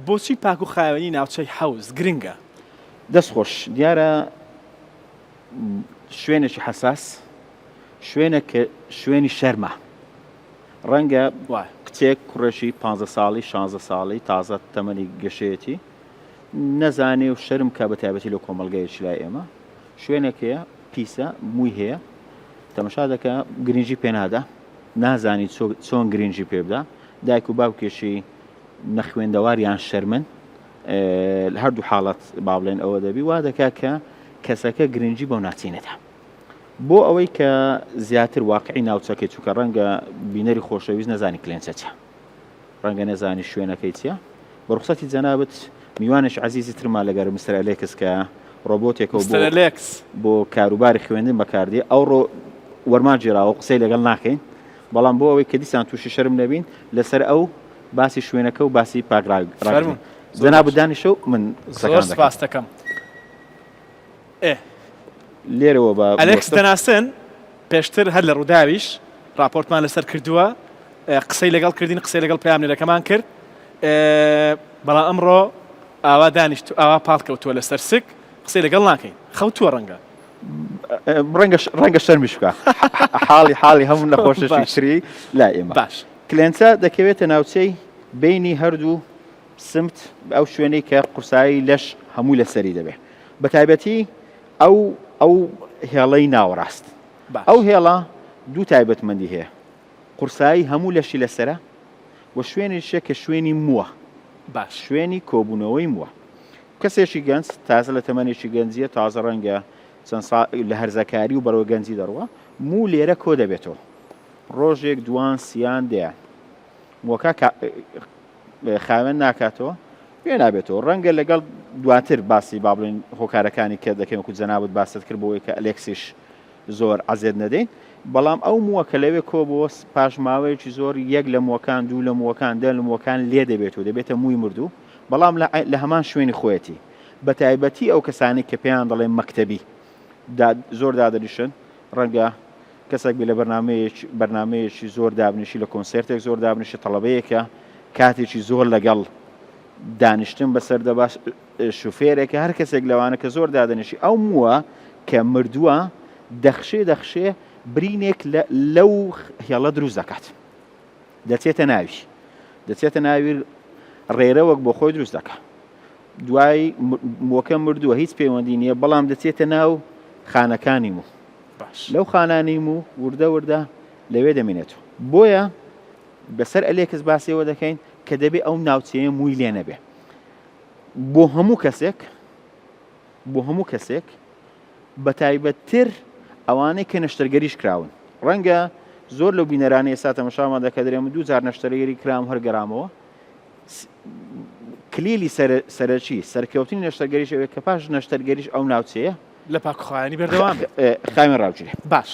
بۆچی پاک و خاوێنی ناوچەی حەوز گرنگە؟ دەستخۆش دیارە شوێنێکی حەساس شوێنە کە شوێنی شەرمە ڕەنگە وای کچێک کوڕێکی 15 ساڵی 16 ساڵی تازە تەمەنی گەشەیەتی نەزانێ و شەرم کا بە تایبەتی لە کۆمەلگایەکی لای ئێمە شوێنێکەیە پیسە مووی هەیە تەمەشا دەکە گرنگی پێنادا نازانی چۆن گرنگی پێ بدە دایک و باوکێشی نەخوێندەواریان شەرمن لە هەردوو حاڵەت با بڵێن ئەوە دەبی وا دەکا کە کەسەکە گرنگی بۆ ناچینێتە بۆ ئەوەی کە زیاتر واقعی ناوچەکەی چووکە ڕەنگە بینەری خۆشەویست نەزانی کلێنچە چە ڕەنگە نەزانی شوێنەکەی چیە بە ڕوخسەتی جەنابەت میوانش عەزیزی ترما لەگەر مستەر ئەلێکس کە ڕۆبۆتێکەوە بۆ کاروباری خوێندن بەکاردێ ئەو وەرمان جێراوە قسەی لەگەڵ ناکەین بەڵام بۆ ئەوەی کە دیسان تووشی شەرم نەبین لەسەر ئەو باسی شوێنەکە و باسی پاگراوی جەنابەت دانیشە من سپاس دەکەم لێرەوە بە ئەلێکس دەناسن پێشتر هەر لە ڕووداویش راپۆرتمان لەسەر کردووە قسەی لەگەڵ کردین قسەی لەگەڵ پامنێرەکەمان کرد بەڵام ئەمڕۆ ئاوا دانیشت ئاوا پاڵکەوتووە لەسەر سک قسەی لەگەڵ ناکەین خەوتووە ڕەنگە ڕەنگە شەرمیش بکە حاڵی هەموو نەخۆشەشی شری لا ئێمە باش کلێنچە دەکەوێتە ناوچەی بینی هەردوو سمت ئەو شوێنەی کە قورسایی لەش هەموو لەسەری دەبێت بە تایبەتی ئەو هێڵەی ناوەڕاست ئەو هێڵە دوو تایبەتمەندی هەیە قورسایی هەموو لەشی لەسرە و شوێنێکە کە شوێنی مووە باش شوێنی کۆبوونەوەی مووە کەسێکی گەنج تازە لە تەمەنێکی گەنجیە تازە ڕەنگە لە هەرزەکاری و بەرەوە گەنجی دەڕوە موو لێرە کۆ دەبێتەوە ڕۆژێک دوان سیان دەیان مووەکە خاوێن ناکاتەوە پێ نابێتەوە ڕەنگە لەگەڵ دواتر باسی با بڵێن هۆکارەکانی کە دەکەم وەکو جەنابەت باست کرد بۆەوەی کە ئەلێکسیش زۆر عەزێت نەدەین بەڵام ئەو مووە کە لەوێ کۆ بۆ پاش ماوەیەکی زۆر یەک لە مووەکان دوو لە مووەکان دە لە مووەکان لێ دەبێتەوە دەبێتە مووی مردوو بەڵام لە هەمان شوێنی خۆیەتی بە تایبەتی ئەو کەسانی کە پێیان دەڵێن مەکتەبی زۆر دادەنیشن ڕەنگە کەسێک بێ لە بەرنمەیەکی زۆر دابنیشی لە کۆنسرتێک زۆر دابنیشی تەڵەبەیەکە کاتێکی زۆر لەگەڵ دانیشتن بەسەر دەباش شوفێرێکە هەر کەسێک لەوانە کە زۆر دادەنیشی ئەو مووە کە مردووە دەخشێ برینێک لەو هێڵە دروست دەکات دەچێتە ناوی ڕێرە وەک بۆ خۆی دروست دەکات دوای مووەکە مردووە هیچ پەیوەندی نییە بەڵام دەچێتە ناو خانەکانی موو لەو خانانی موو وردە لەوێ دەمێنێتەوە بۆیە بەسەر ئەلێکس باسیەوە دەکەین کە دەبێ ئەو ناوچەیە مووی لێ نەبێ بۆ هەموو کەسێک بە تایبەتتر ئەوانەی کە نەشتەرگەریش کراون ڕەنگە زۆر لەو بینەرانی ئێستا تەماشامان دەکە دەرێمە 2000 نەشتەرگەری کرام هەر گەرامەوە کلیلی سەرەکی سەرکەوتنی نەشتەرگەریش ئەوێت کە پاش نەشتەرگەریش ئەو ناوچەیە لە پاکخۆیانی بەردەوام خاوێن ڕاوگیرێ باش